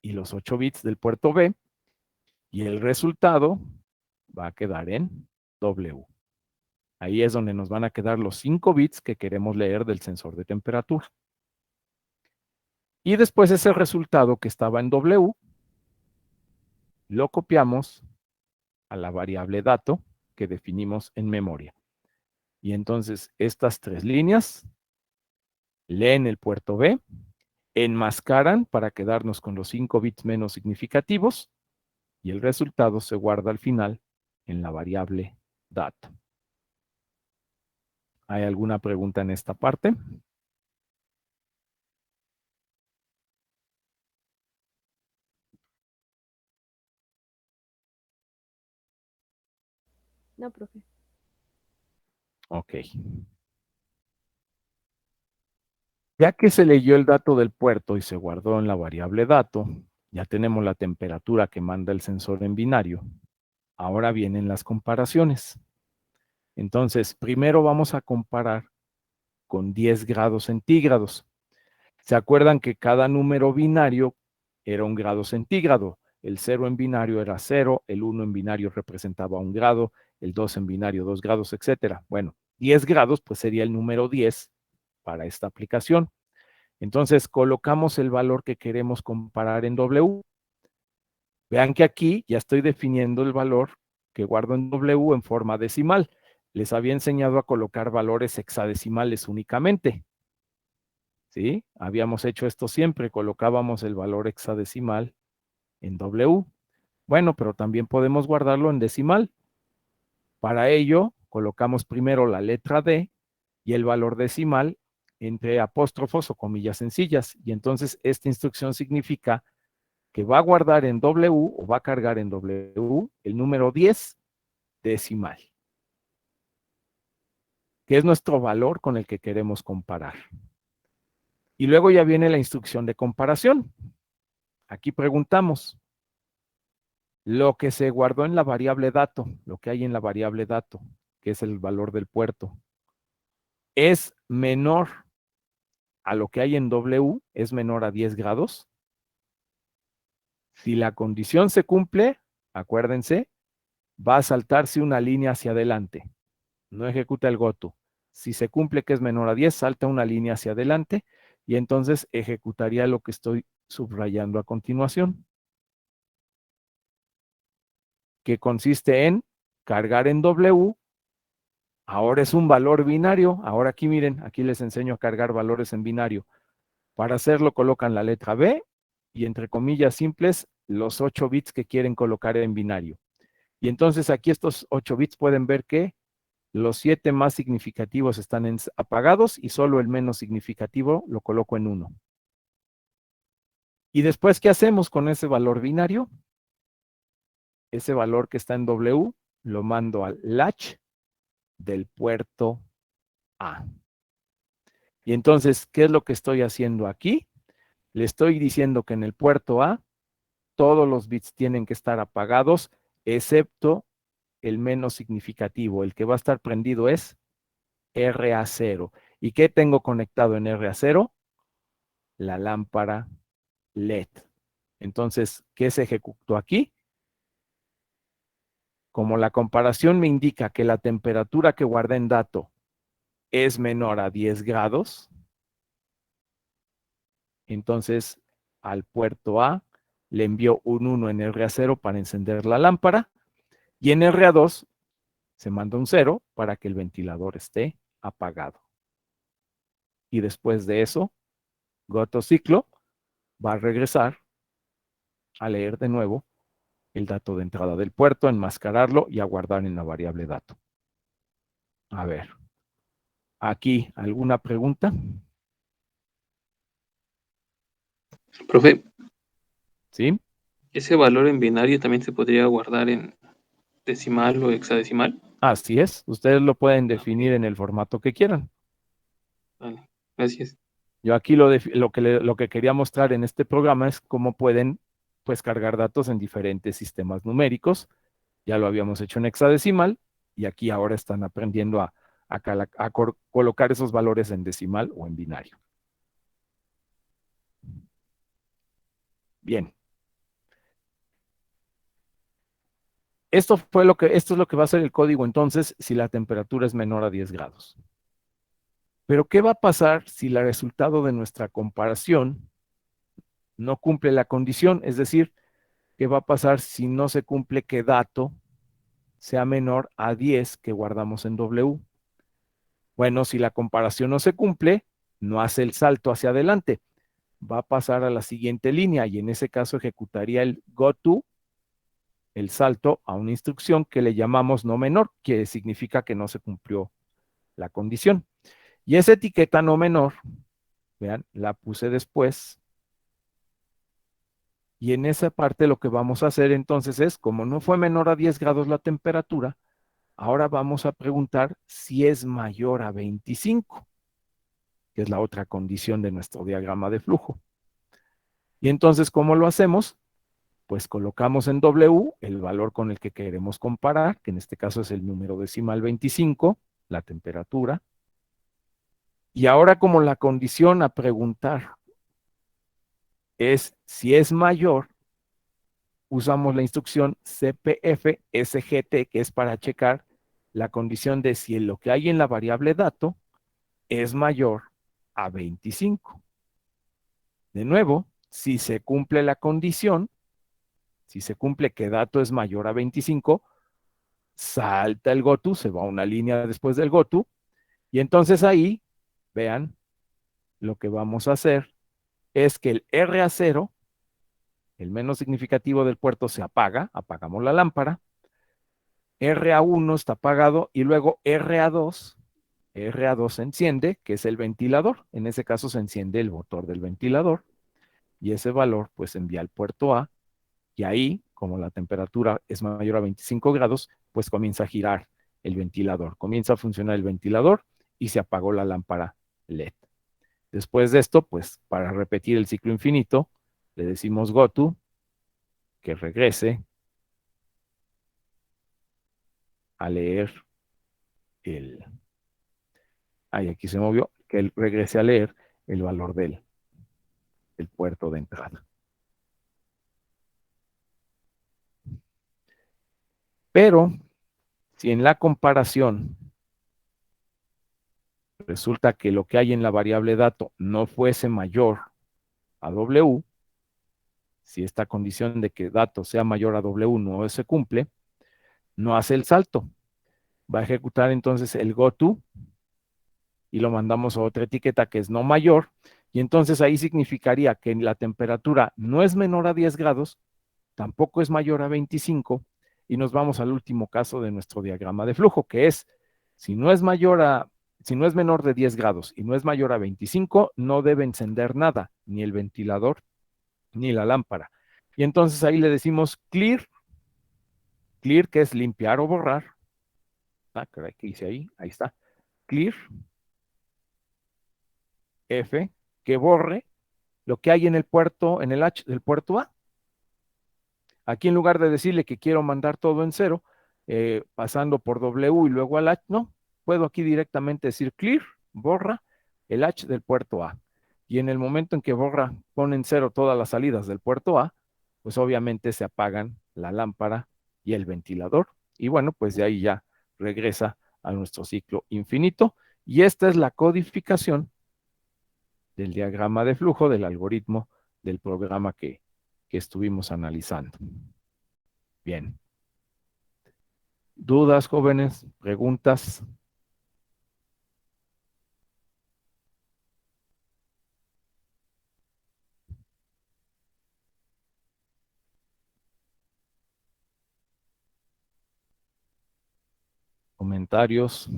y los 8 bits del puerto B, y el resultado va a quedar en W. Ahí es donde nos van a quedar los 5 bits que queremos leer del sensor de temperatura. Y después ese resultado que estaba en W, lo copiamos a la variable dato que definimos en memoria. Y entonces estas 3 líneas leen el puerto B, enmascaran para quedarnos con los 5 bits menos significativos, y el resultado se guarda al final en la variable dato. ¿Hay alguna pregunta en esta parte? No, profe. Ok. Ya que se leyó el dato del puerto y se guardó en la variable dato, ya tenemos la temperatura que manda el sensor en binario. Ahora vienen las comparaciones. Entonces, primero vamos a comparar con 10 grados centígrados. ¿Se acuerdan que cada número binario era un grado centígrado? El 0 en binario era 0, el 1 en binario representaba 1 grado, el 2 en binario 2 grados, etcétera. Bueno, 10 grados pues sería el número 10 para esta aplicación. Entonces colocamos el valor que queremos comparar en W. Vean que aquí ya estoy definiendo el valor que guardo en W en forma decimal. Les había enseñado a colocar valores hexadecimales únicamente. ¿Sí? Habíamos hecho esto siempre, colocábamos el valor hexadecimal en W. Bueno, pero también podemos guardarlo en decimal. Para ello, colocamos primero la letra D y el valor decimal entre apóstrofos o comillas sencillas. Y entonces esta instrucción significa que va a guardar en W o va a cargar en W el número 10 decimal, que es nuestro valor con el que queremos comparar. Y luego ya viene la instrucción de comparación. Aquí preguntamos, lo que se guardó en la variable dato, lo que hay en la variable dato, que es el valor del puerto, ¿es menor a lo que hay en W? ¿Es menor a 10 grados? Si la condición se cumple, acuérdense, va a saltarse una línea hacia adelante. No ejecuta el goto. Si se cumple que es menor a 10, salta una línea hacia adelante y entonces ejecutaría lo que estoy subrayando a continuación, que consiste en cargar en W. Ahora es un valor binario. Ahora aquí miren, aquí les enseño a cargar valores en binario. Para hacerlo colocan la letra B y entre comillas simples los 8 bits que quieren colocar en binario. Y entonces aquí estos 8 bits pueden ver que los 7 más significativos están apagados y solo el menos significativo lo coloco en 1. Y después, ¿qué hacemos con ese valor binario? Ese valor que está en W lo mando al latch del puerto A. Y entonces, ¿qué es lo que estoy haciendo aquí? Le estoy diciendo que en el puerto A todos los bits tienen que estar apagados, excepto el menos significativo. El que va a estar prendido es RA0. ¿Y qué tengo conectado en RA0? La lámpara LED. Entonces, ¿qué se ejecutó aquí? Como la comparación me indica que la temperatura que guardé en dato es menor a 10 grados, entonces al puerto A le envió un 1 en RA0 para encender la lámpara y en RA2 se manda un 0 para que el ventilador esté apagado. Y después de eso, goto ciclo va a regresar a leer de nuevo el dato de entrada del puerto, enmascararlo y a guardar en la variable dato. A ver, aquí, ¿alguna pregunta? Profe, ¿Sí? ¿ese valor en binario también se podría guardar en decimal o hexadecimal? Así es, ustedes lo pueden definir en el formato que quieran. Vale, gracias. Yo aquí lo que quería mostrar en este programa es cómo pueden pues cargar datos en diferentes sistemas numéricos. Ya lo habíamos hecho en hexadecimal y aquí ahora están aprendiendo a colocar esos valores en decimal o en binario. Bien. Esto es lo que va a ser el código entonces si la temperatura es menor a 10 grados. Pero ¿qué va a pasar si el resultado de nuestra comparación no cumple la condición? Es decir, ¿qué va a pasar si no se cumple que dato sea menor a 10 que guardamos en W? Bueno, si la comparación no se cumple, no hace el salto hacia adelante. Va a pasar a la siguiente línea y en ese caso ejecutaría el goto, el salto a una instrucción que le llamamos no menor, que significa que no se cumplió la condición. Y esa etiqueta no menor, vean, la puse después. Y en esa parte lo que vamos a hacer entonces es, como no fue menor a 10 grados la temperatura, ahora vamos a preguntar si es mayor a 25, que es la otra condición de nuestro diagrama de flujo. Y entonces, ¿cómo lo hacemos? Pues colocamos en W el valor con el que queremos comparar, que en este caso es el número decimal 25, la temperatura. Y ahora, como la condición a preguntar es si es mayor, usamos la instrucción CPF SGT, que es para checar la condición de si lo que hay en la variable dato es mayor a 25. De nuevo, si se cumple la condición, si se cumple que dato es mayor a 25, salta el goto, se va una línea después del goto, y entonces ahí, vean, lo que vamos a hacer es que el RA0, el menos significativo del puerto, se apaga, apagamos la lámpara, RA1 está apagado, y luego RA2 se enciende, que es el ventilador. En ese caso se enciende el motor del ventilador, y ese valor pues envía al puerto A, y ahí, como la temperatura es mayor a 25 grados, pues comienza a girar el ventilador, comienza a funcionar el ventilador y se apagó la lámpara LED. Después de esto, pues para repetir el ciclo infinito, le decimos goto, que regrese a leer el... Ay, aquí se movió, que él regrese a leer el valor del puerto de entrada. Pero, si en la comparación resulta que lo que hay en la variable dato no fuese mayor a W, si esta condición de que dato sea mayor a W no se cumple, no hace el salto. Va a ejecutar entonces el goto y lo mandamos a otra etiqueta que es no mayor, y entonces ahí significaría que la temperatura no es menor a 10 grados, tampoco es mayor a 25, y nos vamos al último caso de nuestro diagrama de flujo, que es, si no es menor de 10 grados y no es mayor a 25, no debe encender nada, ni el ventilador, ni la lámpara. Y entonces ahí le decimos clear, que es limpiar o borrar. Caray, ¿qué hice ahí? Ahí está. Clear, F, que borre lo que hay en el puerto, en el H del puerto A. Aquí, en lugar de decirle que quiero mandar todo en cero, pasando por W y luego al H, no, puedo aquí directamente decir clear, borra el H del puerto A. Y en el momento en que borra, pone en cero todas las salidas del puerto A, pues obviamente se apagan la lámpara y el ventilador. Y bueno, pues de ahí ya regresa a nuestro ciclo infinito. Y esta es la codificación del diagrama de flujo del algoritmo del programa que estuvimos analizando. Bien. ¿Dudas, jóvenes? ¿Preguntas? ¿Comentarios?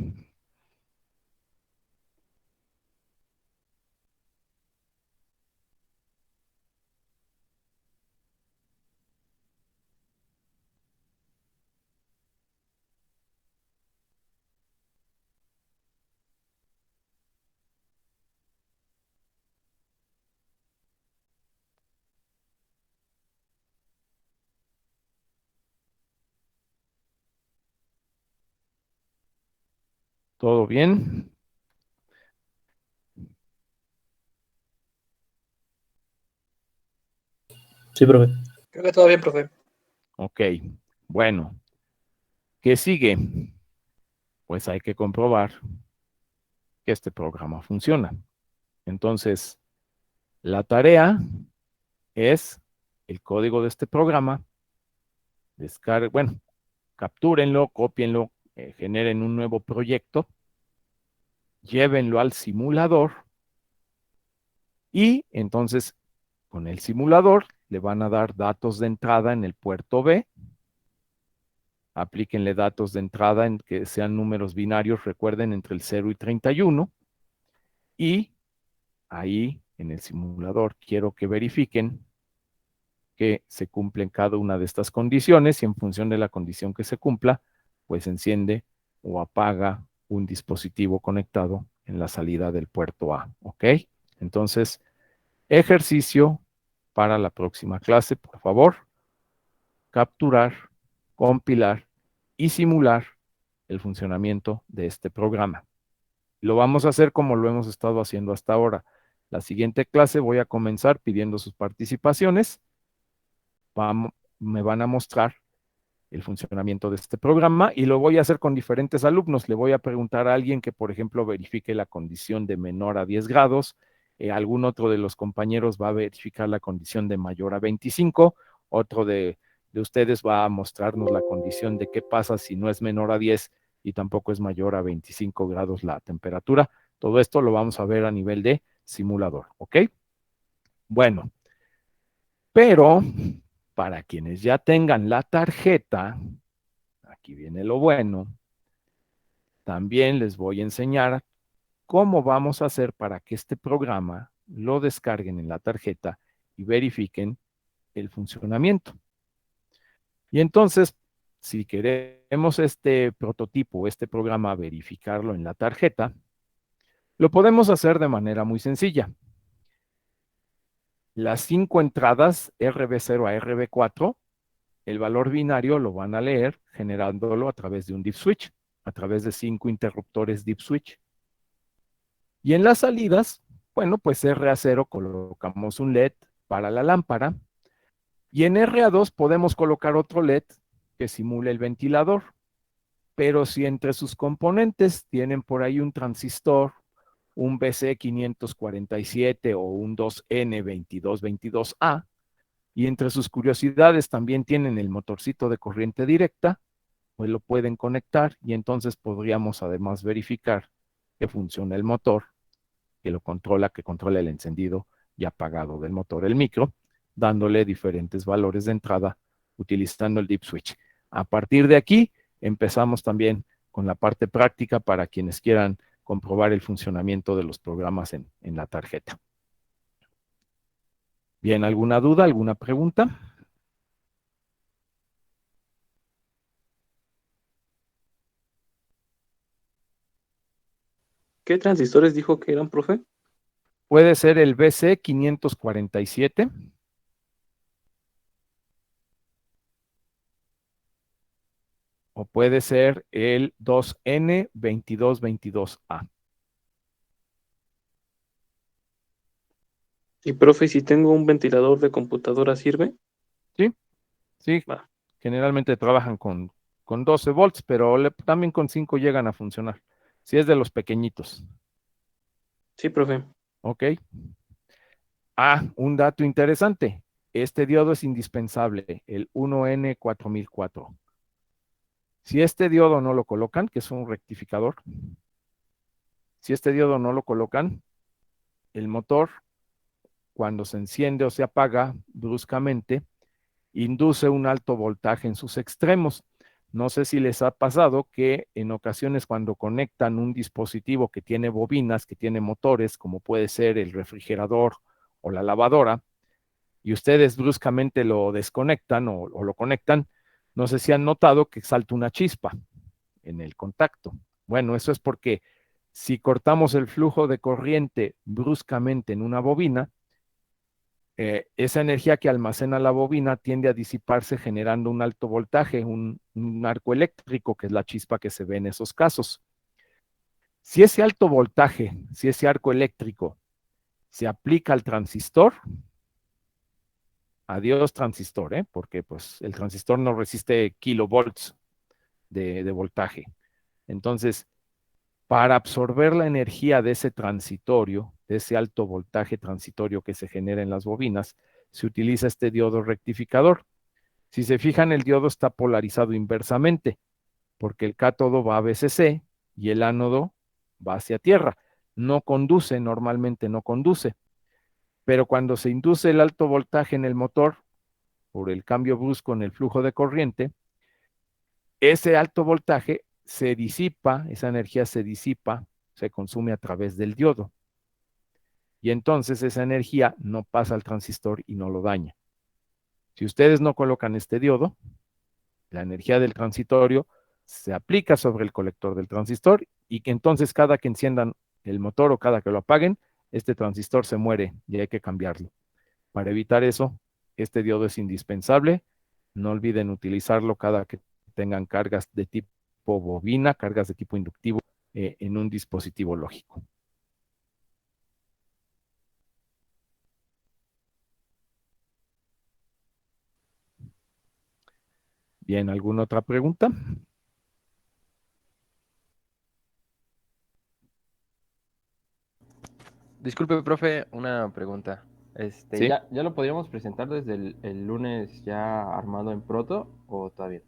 ¿Todo bien? Sí, profe. Creo que todo bien, profe. Ok, bueno. ¿Qué sigue? Pues hay que comprobar que este programa funciona. Entonces, la tarea es el código de este programa. Bueno, captúrenlo, cópienlo, generen un nuevo proyecto, llévenlo al simulador y entonces con el simulador le van a dar datos de entrada en el puerto B. Aplíquenle datos de entrada en que sean números binarios, recuerden, entre el 0 y 31. Y ahí en el simulador quiero que verifiquen que se cumplen cada una de estas condiciones y en función de la condición que se cumpla, pues enciende o apaga un dispositivo conectado en la salida del puerto A, ¿ok? Entonces, ejercicio para la próxima clase, por favor, capturar, compilar y simular el funcionamiento de este programa. Lo vamos a hacer como lo hemos estado haciendo hasta ahora. La siguiente clase voy a comenzar pidiendo sus participaciones. Me van a mostrar el funcionamiento de este programa y lo voy a hacer con diferentes alumnos. Le voy a preguntar a alguien que, por ejemplo, verifique la condición de menor a 10 grados. Algún otro de los compañeros va a verificar la condición de mayor a 25. Otro de ustedes va a mostrarnos la condición de qué pasa si no es menor a 10 y tampoco es mayor a 25 grados la temperatura. Todo esto lo vamos a ver a nivel de simulador, ¿ok? Bueno, pero para quienes ya tengan la tarjeta, aquí viene lo bueno, también les voy a enseñar cómo vamos a hacer para que este programa lo descarguen en la tarjeta y verifiquen el funcionamiento. Y entonces, si queremos este prototipo, este programa, verificarlo en la tarjeta, lo podemos hacer de manera muy sencilla. Las 5 entradas RB0 a RB4, el valor binario lo van a leer generándolo a través de un deep switch, a través de 5 interruptores deep switch. Y en las salidas, bueno, pues RA0 colocamos un LED para la lámpara y en RA2 podemos colocar otro LED que simule el ventilador. Pero si entre sus componentes tienen por ahí un transistor, un BC547 o un 2N2222A, y entre sus curiosidades también tienen el motorcito de corriente directa, pues lo pueden conectar y entonces podríamos además verificar que funciona el motor, que controla el encendido y apagado del motor, el micro, dándole diferentes valores de entrada utilizando el deep switch. A partir de aquí empezamos también con la parte práctica para quienes quieran comprobar el funcionamiento de los programas en la tarjeta. Bien, ¿alguna duda, alguna pregunta? ¿Qué transistores dijo que eran, profe? Puede ser el BC547. O puede ser el 2N2222A. Y profe, si tengo un ventilador de computadora, ¿sirve? Sí, sí. Va. Generalmente trabajan con 12 volts, pero también con 5 llegan a funcionar. Si es de los pequeñitos. Sí, profe. Ok. Un dato interesante. Este diodo es indispensable, el 1N4004. Si este diodo no lo colocan, que es un rectificador, si este diodo no lo colocan, el motor, cuando se enciende o se apaga bruscamente, induce un alto voltaje en sus extremos. No sé si les ha pasado que en ocasiones cuando conectan un dispositivo que tiene bobinas, que tiene motores, como puede ser el refrigerador o la lavadora, y ustedes bruscamente lo desconectan o lo conectan, no sé si han notado que salta una chispa en el contacto. Bueno, eso es porque si cortamos el flujo de corriente bruscamente en una bobina, esa energía que almacena la bobina tiende a disiparse generando un alto voltaje, un arco eléctrico, que es la chispa que se ve en esos casos. Si ese alto voltaje, si ese arco eléctrico se aplica al transistor, adiós transistor, porque pues el transistor no resiste kilovolts de voltaje. Entonces, para absorber la energía de ese transitorio, de ese alto voltaje transitorio que se genera en las bobinas, se utiliza este diodo rectificador. Si se fijan, el diodo está polarizado inversamente, porque el cátodo va a VCC y el ánodo va hacia tierra. No conduce, normalmente no conduce. Pero cuando se induce el alto voltaje en el motor, por el cambio brusco en el flujo de corriente, ese alto voltaje se disipa, esa energía se disipa, se consume a través del diodo. Y entonces esa energía no pasa al transistor y no lo daña. Si ustedes no colocan este diodo, la energía del transitorio se aplica sobre el colector del transistor y que entonces cada que enciendan el motor o cada que lo apaguen, este transistor se muere y hay que cambiarlo. Para evitar eso, este diodo es indispensable. No olviden utilizarlo cada que tengan cargas de tipo bobina, cargas de tipo inductivo en un dispositivo lógico. Bien, ¿alguna otra pregunta? Disculpe, profe, una pregunta. Sí. ¿Ya lo podríamos presentar desde el lunes ya armado en proto o todavía?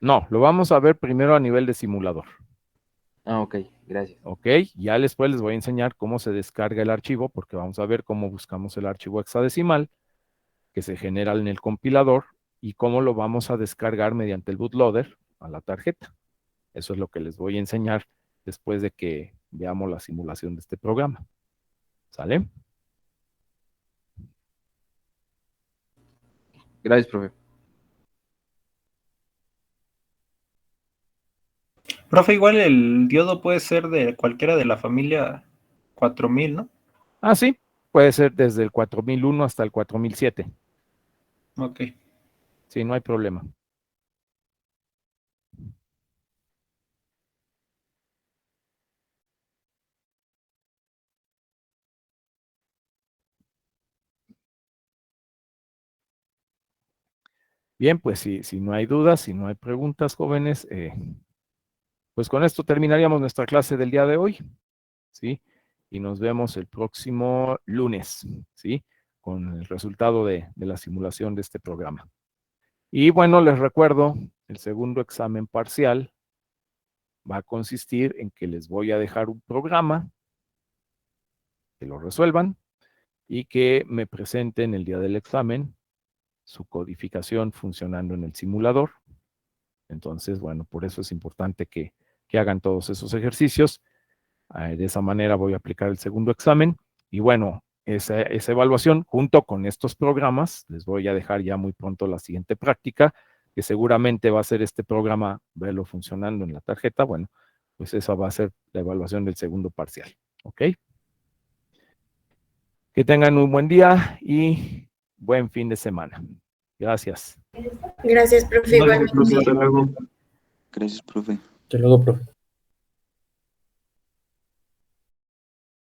No, lo vamos a ver primero a nivel de simulador. Ah, ok, gracias. Ok, ya después les voy a enseñar cómo se descarga el archivo, porque vamos a ver cómo buscamos el archivo hexadecimal que se genera en el compilador y cómo lo vamos a descargar mediante el bootloader a la tarjeta. Eso es lo que les voy a enseñar después de que veamos la simulación de este programa. ¿Sale? Gracias, profe. Profe, igual el diodo puede ser de cualquiera de la familia 4000, ¿no? Ah, sí, puede ser desde el 4001 hasta el 4007. Ok. Sí, no hay problema. Bien, pues si no hay dudas, si no hay preguntas, jóvenes, pues con esto terminaríamos nuestra clase del día de hoy, ¿sí? Y nos vemos el próximo lunes, ¿sí? Con el resultado de la simulación de este programa. Y bueno, les recuerdo, el segundo examen parcial va a consistir en que les voy a dejar un programa, que lo resuelvan y que me presenten el día del examen su codificación funcionando en el simulador. Entonces, bueno, por eso es importante que hagan todos esos ejercicios. De esa manera voy a aplicar el segundo examen. Y bueno, esa evaluación junto con estos programas, les voy a dejar ya muy pronto la siguiente práctica, que seguramente va a ser este programa, verlo funcionando en la tarjeta. Bueno, pues esa va a ser la evaluación del segundo parcial. ¿Ok? Que tengan un buen día y buen fin de semana. Gracias. Gracias, profe. Gracias, profe. Igualmente. Hasta luego. Gracias, profe. Hasta luego, profe.